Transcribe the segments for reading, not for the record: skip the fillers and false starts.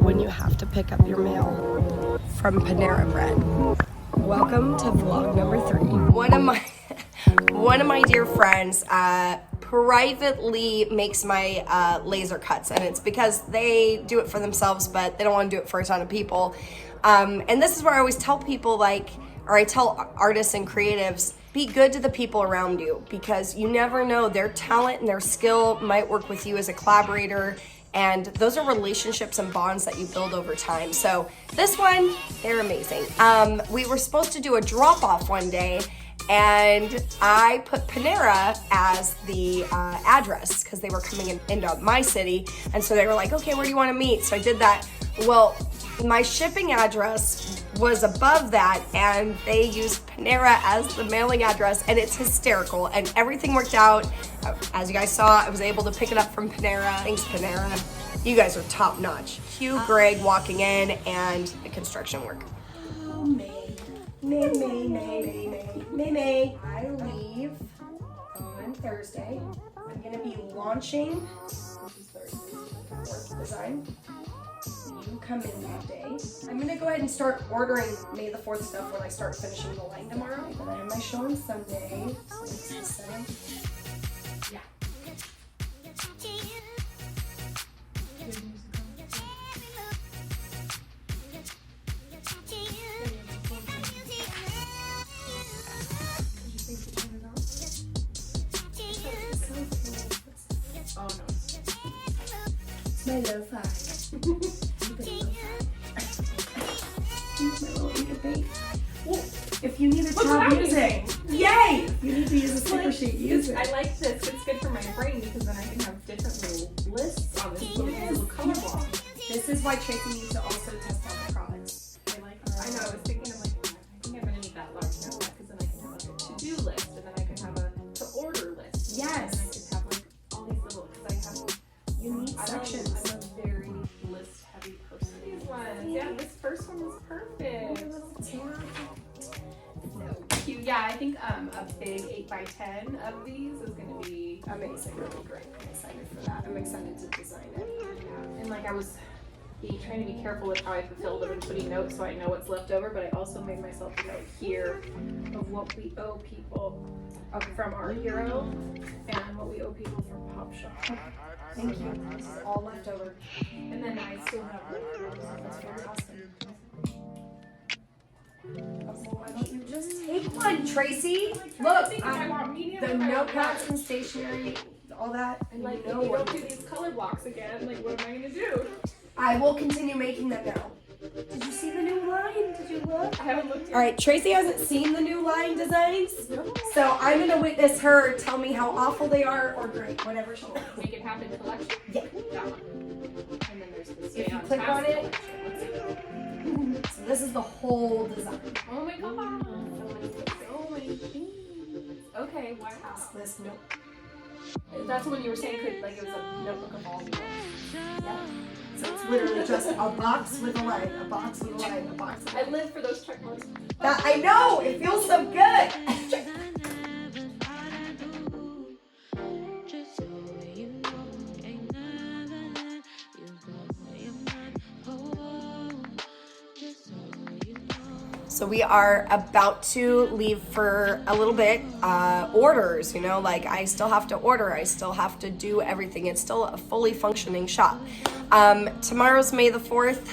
when you have to pick up your mail from Panera Bread. Welcome to vlog number 3. One of my dear friends privately makes my laser cuts, and it's because they do it for themselves, but they don't want to do it for a ton of people. And this is where I always tell people, I tell artists and creatives, be good to the people around you, because you never know, their talent and their skill might work with you as a collaborator, and those are relationships and bonds that you build over time. So this one, they're amazing. We were supposed to do a drop-off one day, and I put Panera as the address because they were coming into my city, and so they were like, okay, where do you want to meet? So I did that. Well, my shipping address was above that, and they used Panera as the mailing address, and it's hysterical, and everything worked out. As you guys saw, I was able to pick it up from Panera. Thanks, Panera. You guys are top notch. Cue Greg walking in and the construction work. Oh, May. I leave on Thursday. I'm gonna be launching, this is Thursday, 4th design. You come in that day. I'm gonna go ahead and start ordering May the 4th stuff when I start finishing the line tomorrow. Then I have my show on Sunday, so it's the 7th. Yeah. Oh no. It's my lo-fi. If you need a job using, yay! If you need to use a sticker sheet, use it. I like this. It's good for my brain because then I can have different little lists on this little color block. This is why Tracy needs to also test out the products. I know. I was thinking, I think I'm gonna need that large notebook because then I can have like a to-do list, and then I can have a to-order list. Yes. And then I can have like all these little, because I have unique sections. I'm a very list-heavy person. These ones. Yeah, this first one is perfect. Cute. Yeah, I think a big 8x10 of these is going to be amazing. Really great. I'm excited for that. I'm excited to design it. Yeah. And I was trying to be careful with how I fulfilled them and putting notes so I know what's left over, but I also made myself a note here of what we owe people from our hero and what we owe people from Pop Shop. Thank you. This is all left over. And then I still have That's very awesome. Why don't you just take one, Tracy? Look, I want medium. The notepads and stationery, all that. And if you don't do these color blocks again, what am I gonna do? I will continue making them now. Did you see the new line? Did you look? I haven't looked yet. All right, Tracy hasn't seen the new line designs, No. so I'm gonna witness her tell me how awful they are or great, whatever she wants. Make it happen collection? Yeah. That one. And then there's the If you stay click task on it. collection. Let's see. So this is the whole design. Oh my god. So many things. Okay, wow. This note. That's when you were saying it was a notebook of all the notes. Yeah. So it's literally just a box with a line, a box with a line, a box with a I line. live for those check marks. I know! It feels so good! So we are about to leave for a little bit. Orders, I still have to order. I still have to do everything. It's still a fully functioning shop. Tomorrow's May the 4th.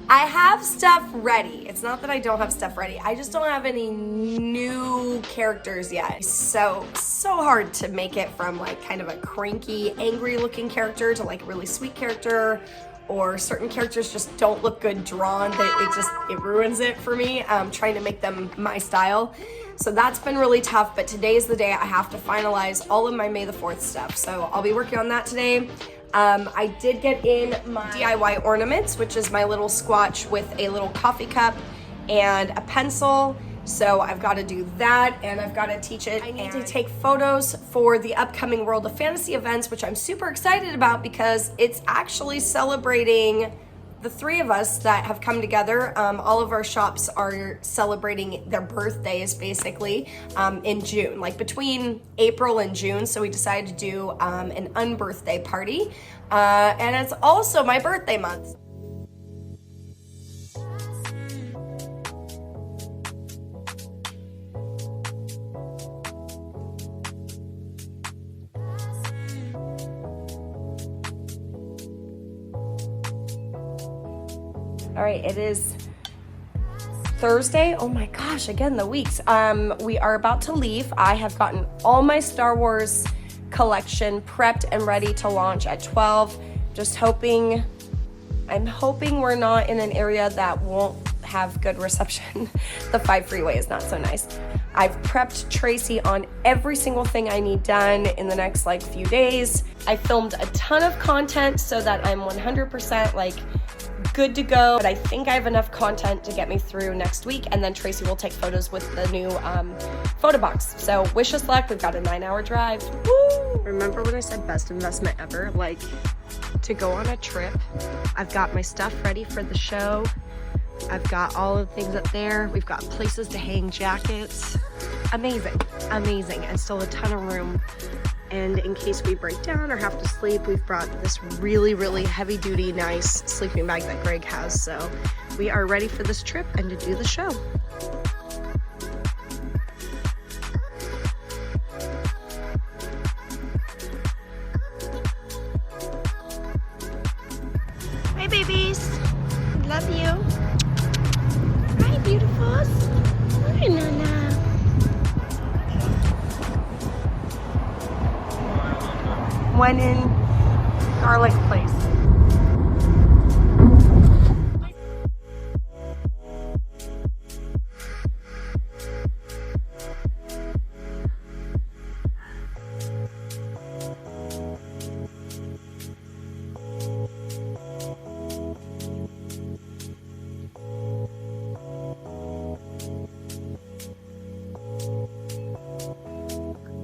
I have stuff ready. It's not that I don't have stuff ready. I just don't have any new characters yet. So hard to make it from kind of a cranky, angry looking character to a really sweet character. Or certain characters just don't look good drawn, that it ruins it for me, trying to make them my style. So that's been really tough, but today's the day I have to finalize all of my May the 4th stuff. So I'll be working on that today. I did get in my DIY ornaments, which is my little squatch with a little coffee cup and a pencil. So I've got to do that, and I've got to teach it. I need to take photos for the upcoming World of Fantasy events, which I'm super excited about because it's actually celebrating the 3 of us that have come together. All of our shops are celebrating their birthdays basically in June, between April and June. So we decided to do an unbirthday party. And it's also my birthday month. All right, it is Thursday. Oh my gosh, again, the weeks. We are about to leave. I have gotten all my Star Wars collection prepped and ready to launch at 12. I'm hoping we're not in an area that won't have good reception. The 5 freeway is not so nice. I've prepped Tracy on every single thing I need done in the next few days. I filmed a ton of content so that I'm 100% good to go, but I think I have enough content to get me through next week, and then Tracy will take photos with the new photo box. So wish us luck. We've got a 9-hour drive. Woo! Remember when I said best investment ever? To go on a trip. I've got my stuff ready for the show. I've got all of the things up there. We've got places to hang jackets. Amazing, and still a ton of room. And in case we break down or have to sleep, we've brought this really, really heavy duty, nice sleeping bag that Greg has. So we are ready for this trip and to do the show. Hi, babies. Love you. Hi, beautifuls. Hi, Nana. One in Garlic Place.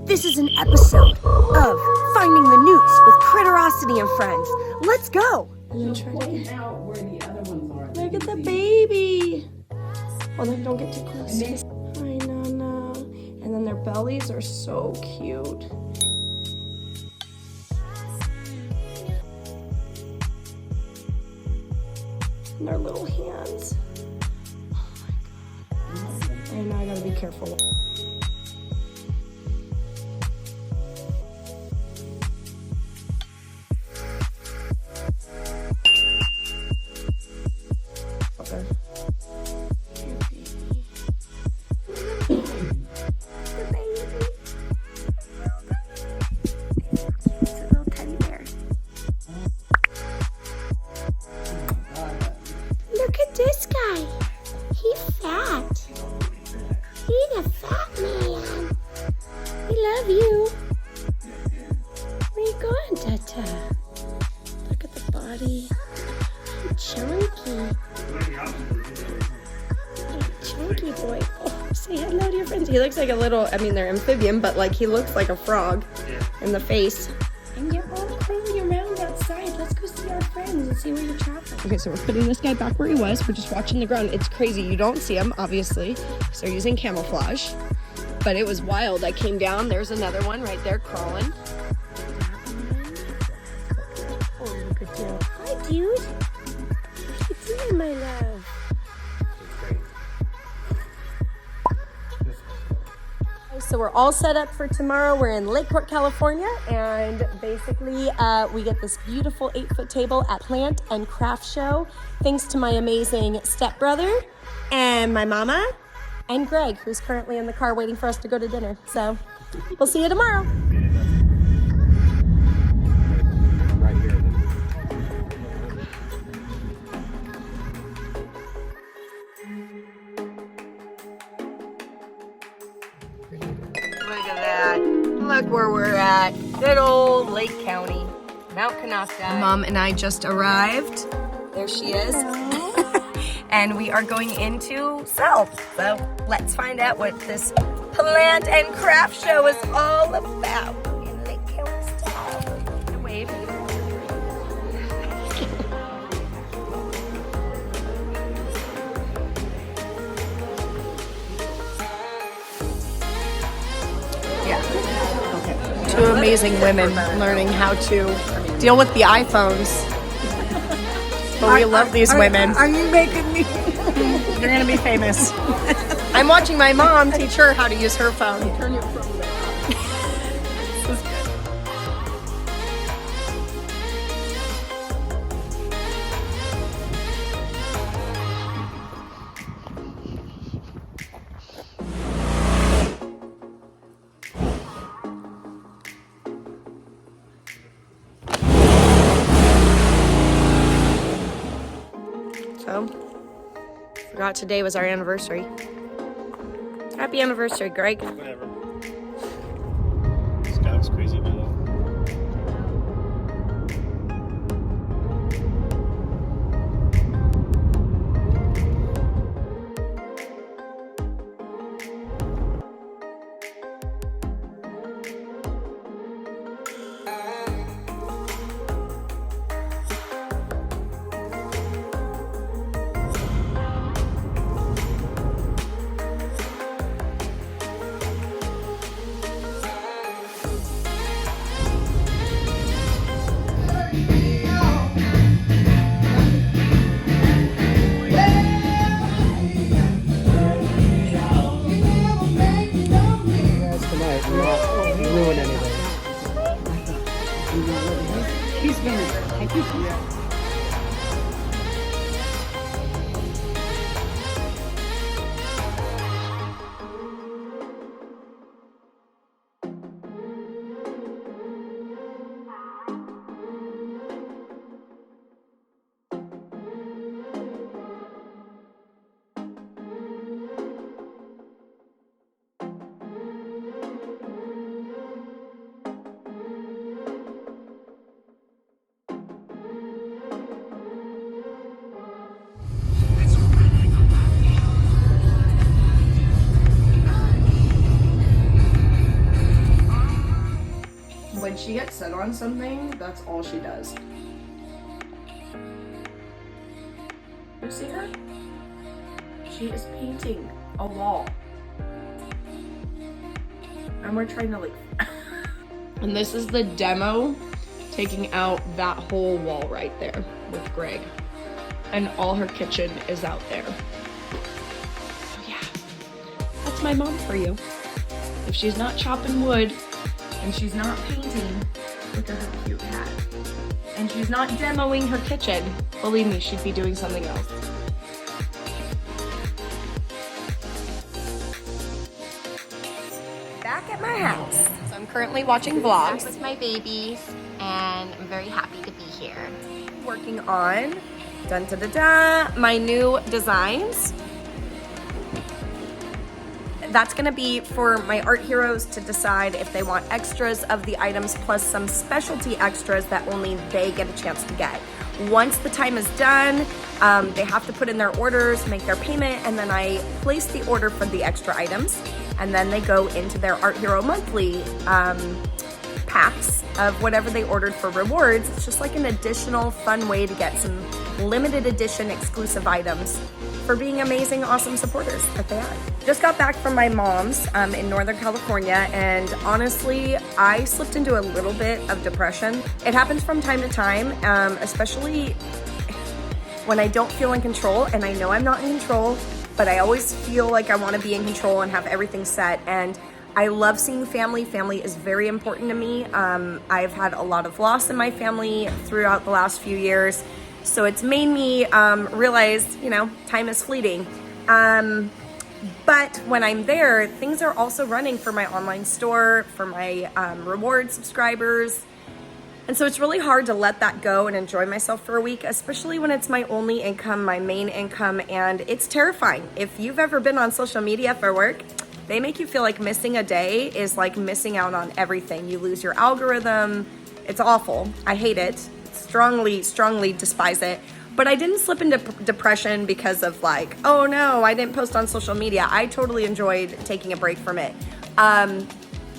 This is an episode of Finding the Newts with Critterosity and Friends. Let's go! Look at the baby! Well, then don't get too close. Hi, Nana. And then their bellies are so cute. And their little hands. Oh my god. I know, I gotta be careful. This guy, he's fat. He's a fat man. We love you. Where you going, Tata? Look at the body. Chunky. Chunky boy. Oh, say hello to your friends. He looks like a little, they're amphibian, but he looks like a frog in the face. And you're all crawling around outside. Let's go see our friends and see where you're traveling. Okay, so we're putting this guy back where he was. We're just watching the ground. It's crazy. You don't see him, obviously, because they're using camouflage. But it was wild. I came down. There's another one right there crawling. Oh, look at you. Hi, dude. What are you doing, my love? So we're all set up for tomorrow. We're in Lakeport, California, and basically we get this beautiful 8-foot table at Plant and Craft Show, thanks to my amazing stepbrother and my mama and Greg, who's currently in the car waiting for us to go to dinner. So we'll see you tomorrow. Look at that. Look where we're at. Good old Lake County, Mount Kanasta. Mom and I just arrived. There she is. And we are going into South. So let's find out what this Plant and Craft Show is all about in Lake County style. Wave. Yeah. Two amazing women learning how to deal with the iPhones. But we love these women. Are you making me? You're gonna be famous. I'm watching my mom teach her how to use her phone. Turn your phone back. So, forgot today was our anniversary. Happy anniversary, Greg. Whatever. This guy looks crazy now, though. Ruin anything. He's been there. Thank you. When she gets set on something, that's all she does. You see her? She is painting a wall. And we're trying to and this is the demo, taking out that whole wall right there with Greg. And all her kitchen is out there. So yeah, that's my mom for you. If she's not chopping wood, and she's not painting, look at her cute hat, and she's not demoing her kitchen, believe me, she'd be doing something else. Back at my house. So I'm currently watching vlogs with my babies, and I'm very happy to be here. working on my new designs. That's gonna be for my art heroes to decide if they want extras of the items plus some specialty extras that only they get a chance to get. Once the time is done, they have to put in their orders, make their payment, and then I place the order for the extra items. And then they go into their Art Hero monthly packs of whatever they ordered for rewards. It's just like an additional fun way to get some limited edition exclusive items for being amazing, awesome supporters that they are. Just got back from my mom's in Northern California, and honestly, I slipped into a little bit of depression. It happens from time to time, especially when I don't feel in control, and I know I'm not in control, but I always feel like I want to be in control and have everything set. And I love seeing family. Family is very important to me. I've had a lot of loss in my family throughout the last few years. So it's made me realize, you know, time is fleeting. But when I'm there, things are also running for my online store, for my reward subscribers. And so it's really hard to let that go and enjoy myself for a week, especially when it's my only income, my main income, and it's terrifying. If you've ever been on social media for work, they make you feel like missing a day is like missing out on everything. You lose your algorithm. It's awful. I hate it. Strongly, strongly despise it. But I didn't slip into depression because of like, oh no, I didn't post on social media. I totally enjoyed taking a break from it.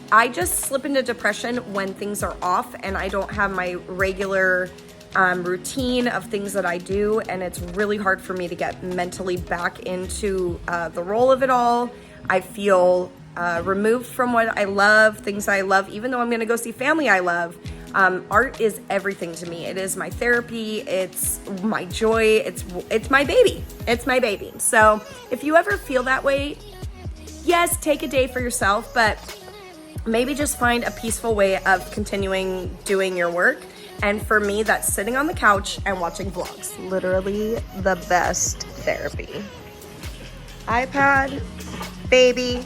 I just slip into depression when things are off and I don't have my regular routine of things that I do, and it's really hard for me to get mentally back into the role of it all. I feel removed from what I love, things I love, even though I'm gonna go see family I love. Art is everything to me. It is my therapy. It's my joy. It's my baby. It's my baby. So if you ever feel that way, yes, take a day for yourself, but maybe just find a peaceful way of continuing doing your work. And for me, that's sitting on the couch and watching vlogs. Literally the best therapy. iPad, baby,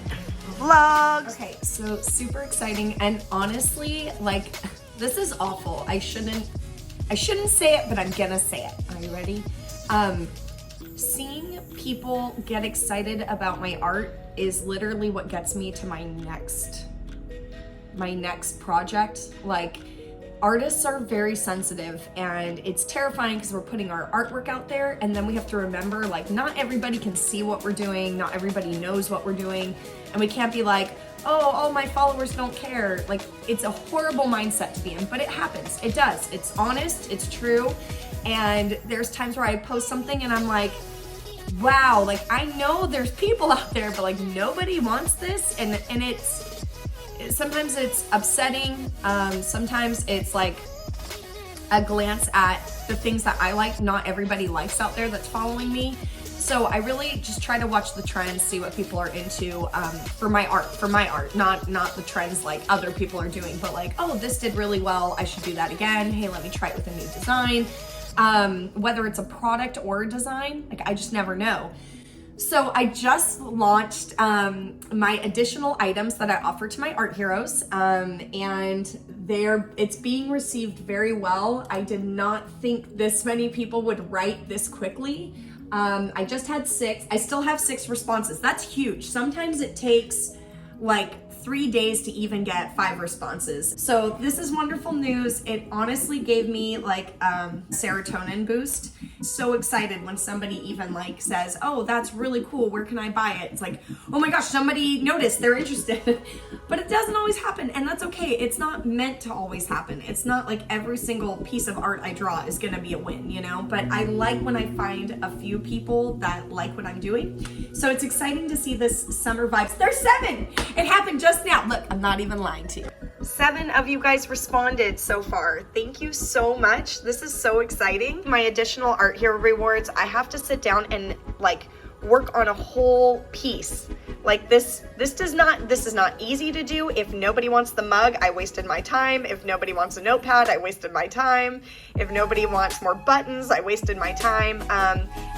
vlogs. Okay, so super exciting. And honestly, like, this is awful. I shouldn't say it, but I'm gonna say it. Are you ready? Seeing people get excited about my art is literally what gets me to my next project. Like, artists are very sensitive, and it's terrifying because we're putting our artwork out there, and then we have to remember, like, not everybody can see what we're doing, not everybody knows what we're doing, and we can't be like, oh, all my followers don't care. Like, it's a horrible mindset to be in, but it happens. It does. It's honest, it's true, and there's times where I post something and I'm like, wow, like, I know there's people out there, but like, nobody wants this, and it's, sometimes it's upsetting, sometimes it's like a glance at the things that I like, not everybody likes out there that's following me. So I really just try to watch the trends, see what people are into, for my art, not the trends like other people are doing, but like, oh, this did really well, I should do that again. Hey, let me try it with a new design. Whether it's a product or a design, like, I just never know. So I just launched my additional items that I offer to my art heroes, and it's being received very well. I did not think this many people would write this quickly. I just had 6. I still have 6 responses. That's huge. Sometimes it takes like 3 days to even get 5 responses. So this is wonderful news. It honestly gave me like serotonin boost. So excited when somebody even like says, oh, that's really cool, where can I buy it? It's like, oh my gosh, somebody noticed, they're interested. But it doesn't always happen, and that's okay. It's not meant to always happen. It's not like every single piece of art I draw is gonna be a win, you know? But I like when I find a few people that like what I'm doing. So it's exciting to see this summer vibes. There's 7! It happened just now. Look, I'm not even lying to you. 7 of you guys responded so far. Thank you so much. This is so exciting. My additional art hero rewards, I have to sit down and like work on a whole piece. Like this is not easy to do. If nobody wants the mug, I wasted my time. If nobody wants a notepad, I wasted my time. If nobody wants more buttons, I wasted my time.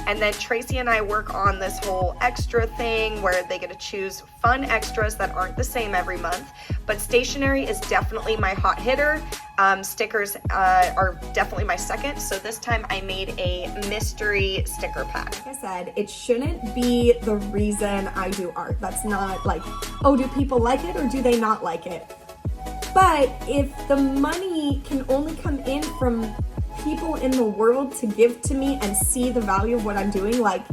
And then Tracy and I work on this whole extra thing where they get to choose fun extras that aren't the same every month. But stationery is definitely my hot hitter. Stickers are definitely my second. So this time I made a mystery sticker pack. Like I said, it shouldn't be the reason I do art. That's not like, oh, do people like it or do they not like it? But if the money can only come in from people in the world to give to me and see the value of what I'm doing, like,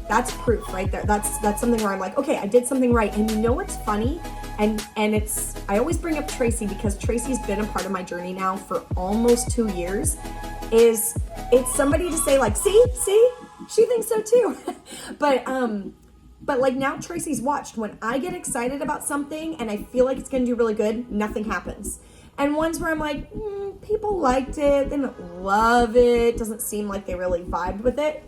that's proof right there. That's something where I'm like, okay, I did something right. And you know what's funny? And I always bring up Tracy because Tracy's been a part of my journey now for almost 2 years. It's somebody to say like, see, she thinks so too. But like now Tracy's watched when I get excited about something and I feel like it's gonna do really good, nothing happens. And ones where I'm like, people liked it, they didn't love it, doesn't seem like they really vibed with it.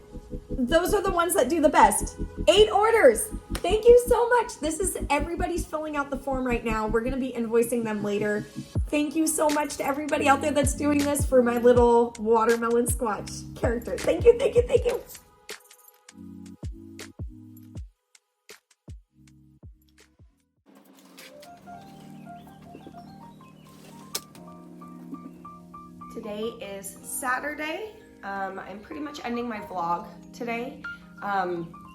Those are the ones that do the best. 8 orders. Thank you so much. This is everybody's filling out the form right now. We're going to be invoicing them later. Thank you so much to everybody out there that's doing this for my little watermelon squatch character. Thank you, thank you, thank you. Today is Saturday. I'm pretty much ending my vlog today.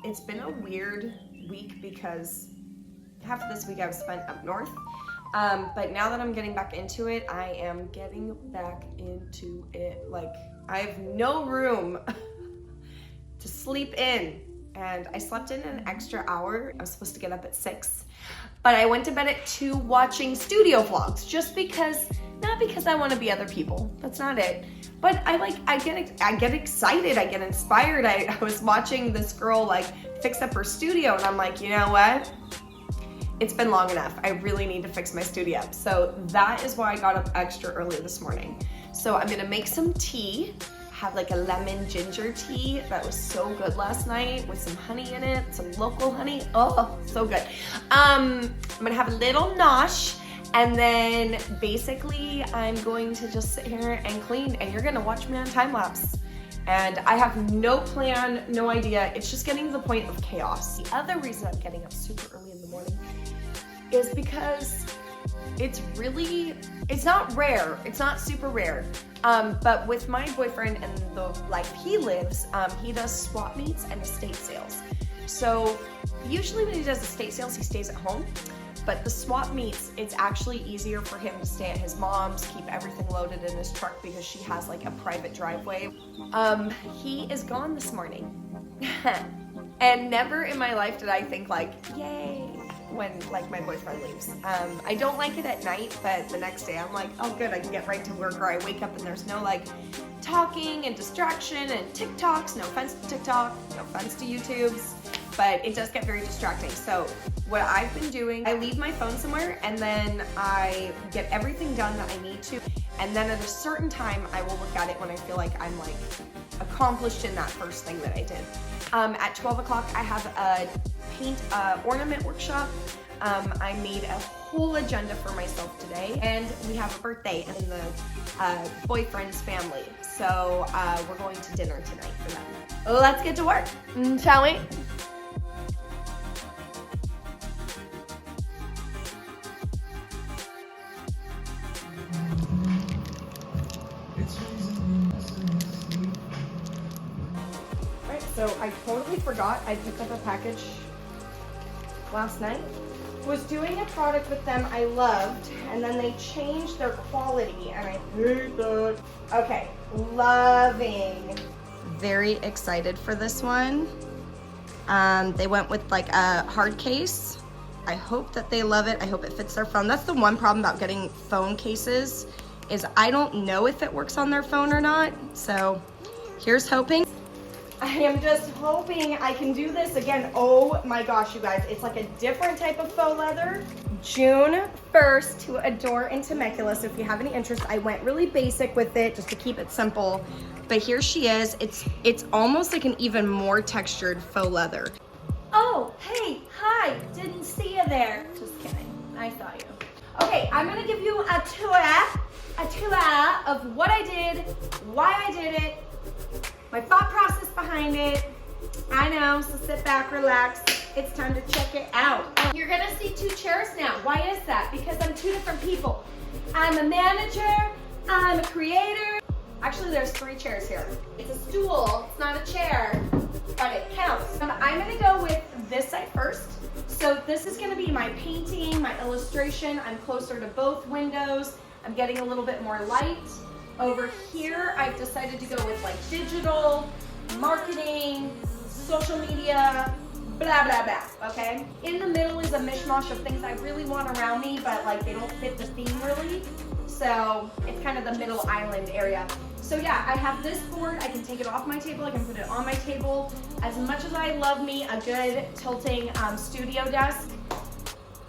It's been a weird week because half of this week I've spent up north. But now that I'm getting back into it, I am getting back into it. Like, I have no room to sleep in. And I slept in an extra hour. I was supposed to get up at 6. But I went to bed at 2 watching studio vlogs just because, not because I want to be other people. That's not it. But I get excited, I get inspired. I was watching this girl like fix up her studio and I'm like, you know what? it's been long enough. I really need to fix my studio up. So that is why I got up extra early this morning. So I'm gonna make some tea, have like a lemon ginger tea that was so good last night with some honey in it, some local honey. Oh, so good. I'm gonna have a little nosh, and then basically I'm going to just sit here and clean, and you're gonna watch me on time lapse. And I have no plan, no idea. It's just getting to the point of chaos. The other reason I'm getting up super early in the morning is because it's not rare, it's not super rare, but with my boyfriend and the life he lives, he does swap meets and estate sales. So usually when he does estate sales, he stays at home, but the swap meets, it's actually easier for him to stay at his mom's, keep everything loaded in his truck because she has like a private driveway. He is gone this morning. And never in my life did I think like, yay, when like my boyfriend leaves. I don't like it at night, but the next day I'm like, oh good, I can get right to work, or I wake up and there's no like talking and distraction and TikToks. No offense to TikTok, no offense to YouTubes, but it does get very distracting. So what I've been doing, I leave my phone somewhere and then I get everything done that I need to. And then at a certain time, I will look at it when I feel like I'm like accomplished in that first thing that I did. At 12 o'clock, I have a paint ornament workshop. I made a whole agenda for myself today, and we have a birthday in the boyfriend's family. So we're going to dinner tonight for them. Let's get to work, shall we? So I totally forgot I picked up a package last night. Was doing a product with them I loved, and then they changed their quality, and I hate that. Okay, loving. Very excited for this one. They went with like a hard case. I hope that they love it. I hope it fits their phone. That's the one problem about getting phone cases, is I don't know if it works on their phone or not. So here's hoping. I am just hoping I can do this again. Oh my gosh, you guys, it's like a different type of faux leather. June 1st to Adore in Temecula. So if you have any interest, I went really basic with it just to keep it simple. But here she is. It's almost like an even more textured faux leather. Oh, hey, hi, didn't see you there. Just kidding, I saw you. Okay, I'm gonna give you a tour of what I did, why I did it, my thought process behind it. I know, so sit back, relax. It's time to check it out. You're gonna see two chairs now. Why is that? Because I'm two different people. I'm a manager, I'm a creator. Actually, there's three chairs here. It's a stool, it's not a chair, but it counts. I'm gonna go with this side first. So this is gonna be my painting, my illustration. I'm closer to both windows. I'm getting a little bit more light. Over here, I've decided to go with like digital, marketing, social media, blah, blah, blah, okay? In the middle is a mishmash of things I really want around me, but like they don't fit the theme really. So it's kind of the middle island area. So yeah, I have this board. I can take it off my table. I can put it on my table. As much as I love me a good tilting studio desk,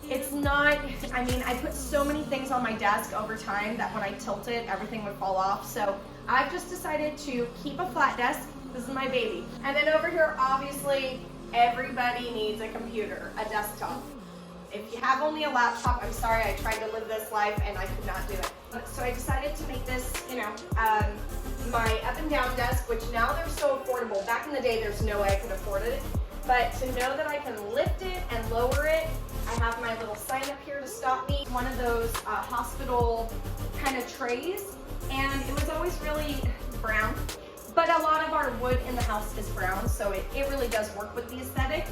it's not, I mean, I put so many things on my desk over time that when I tilt it, everything would fall off. So I've just decided to keep a flat desk. This is my baby. And then over here, obviously, everybody needs a computer, a desktop. If you have only a laptop, I'm sorry, I tried to live this life and I could not do it. So I decided to make this, you know, my up and down desk, which now they're so affordable. Back in the day, there's no way I could afford it. But to know that I can lift it and lower it, I have my little sign up here to stop me. One of those hospital kind of trays, and it was always really brown. But a lot of our wood in the house is brown, so it really does work with the aesthetic.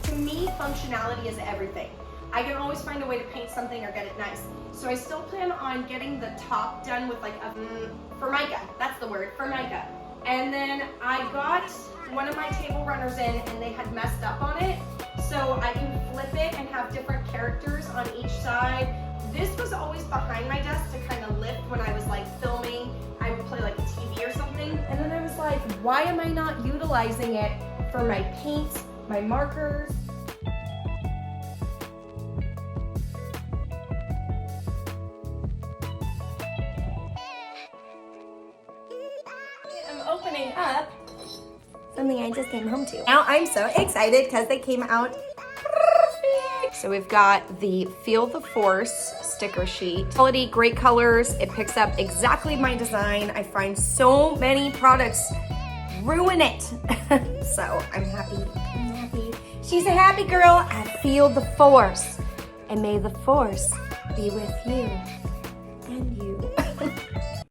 To me, functionality is everything. I can always find a way to paint something or get it nice. So I still plan on getting the top done with like a formica. That's the word, formica. And then I got one of my table runners in and they had messed up on it. So I can flip it and have different characters on each side. This was always behind my desk to kind of lift when I was like filming. I would play like a TV or something. And then I was like, why am I not utilizing it for my paints, my markers? something I just came home to. Now I'm so excited because they came out perfect. So we've got the Feel the Force sticker sheet. Quality, great colors. It picks up exactly my design. I find so many products ruin it. So I'm happy. I'm happy. She's a happy girl. I feel the force. And may the force be with you and you.